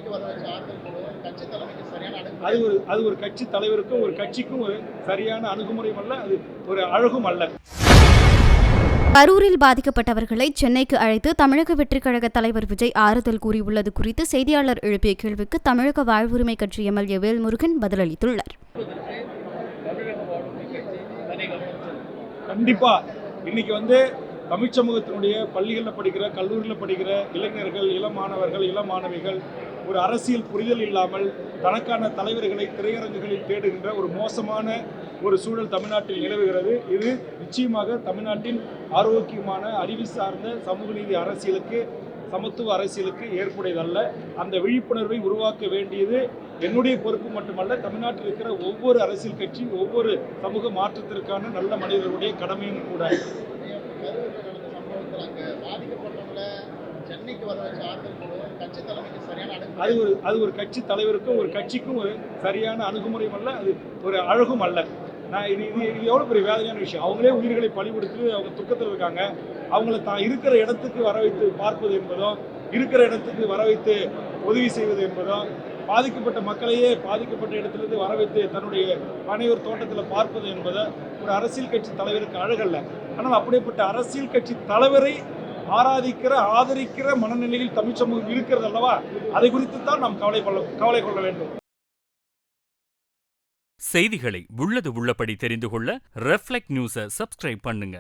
சென்னைக்கு வர வச்ச ஆறுதல் குழு கட்சி தலைமைக்கு சரியான அது ஒரு கட்சி தலைவருக்கும் ஒரு கட்சிக்கும் ஒரு சரியான அணுகுமுறையும் அல்ல, அது ஒரு அழகும் அல்ல. கரூரில் பாதிக்கப்பட்டவர்களை சென்னைக்கு அழைத்து தமிழக வெற்றிக் கழக தலைவர் விஜய் ஆறுதல் கூறியுள்ளது குறித்து செய்தியாளர் எழுப்பிய கேள்விக்கு தமிழக வாழ்வுரிமை கட்சி எம்எல்ஏ வேல்முருகன் பதிலளித்துள்ளார். கண்டிப்பா இன்னைக்கு தமிழ் சமூகத்தினுடைய பள்ளிகளில் படிக்கிற, கல்லூரியில் படிக்கிற இளைஞர்கள், இளம் மாணவர்கள், இளம் மாணவிகள் ஒரு அரசியல் புரிதல் இல்லாமல் தனக்கான தலைவர்களை திரையரங்குகளில் தேடுகின்ற ஒரு மோசமான ஒரு சூழல் தமிழ்நாட்டில் நிலவுகிறது. இது நிச்சயமாக தமிழ்நாட்டின் ஆரோக்கியமான அறிவு சார்ந்த சமூக நீதி அரசியலுக்கு, சமத்துவ அரசியலுக்கு ஏற்புடையதல்ல. அந்த விழிப்புணர்வை உருவாக்க வேண்டியது என்னுடைய பொறுப்பு மட்டுமல்ல, தமிழ்நாட்டில் இருக்கிற ஒவ்வொரு அரசியல் கட்சி, ஒவ்வொரு சமூக மாற்றத்திற்கான நல்ல மனிதர்களுடைய கடமையும் கூட. அது ஒரு கட்சி தலைவருக்கும் ஒரு கட்சிக்கும் ஒரு சரியான அணுகுமுறையும் அல்ல, அது ஒரு அழகும் அல்ல. இது எவ்வளோ பெரிய வேதனையான விஷயம். அவங்களே உயிர்களை பலி கொடுத்து அவங்க துக்கத்தில் இருக்காங்க. அவங்கள தான் இருக்கிற இடத்துக்கு வர வைத்து பார்ப்பது என்பதும், இருக்கிற இடத்துக்கு வர வைத்து உதவி செய்வது என்பதும், பாதிக்கப்பட்ட மக்களையே பாதிக்கப்பட்ட இடத்திலிருந்து வர வைத்து தன்னுடைய பனையூர் தோட்டத்தில் பார்ப்பது என்பது ஒரு அரசியல் கட்சி தலைவருக்கு அழகல்ல. ஆனால் அப்படிப்பட்ட அரசியல் கட்சி தலைவரை ஆராதிக்கிற, ஆதரிக்கிற மனநிலையில் தமிழ் சமூகம் இருக்கிறது அல்லவா, அதை குறித்து தான் நாம் கவலை கொள்ள வேண்டும். செய்திகளை உள்ளது உள்ளபடி தெரிந்து கொள்ள ரெஃப்ளெக்ட் நியூஸை சப்ஸ்கிரைப் பண்ணுங்க.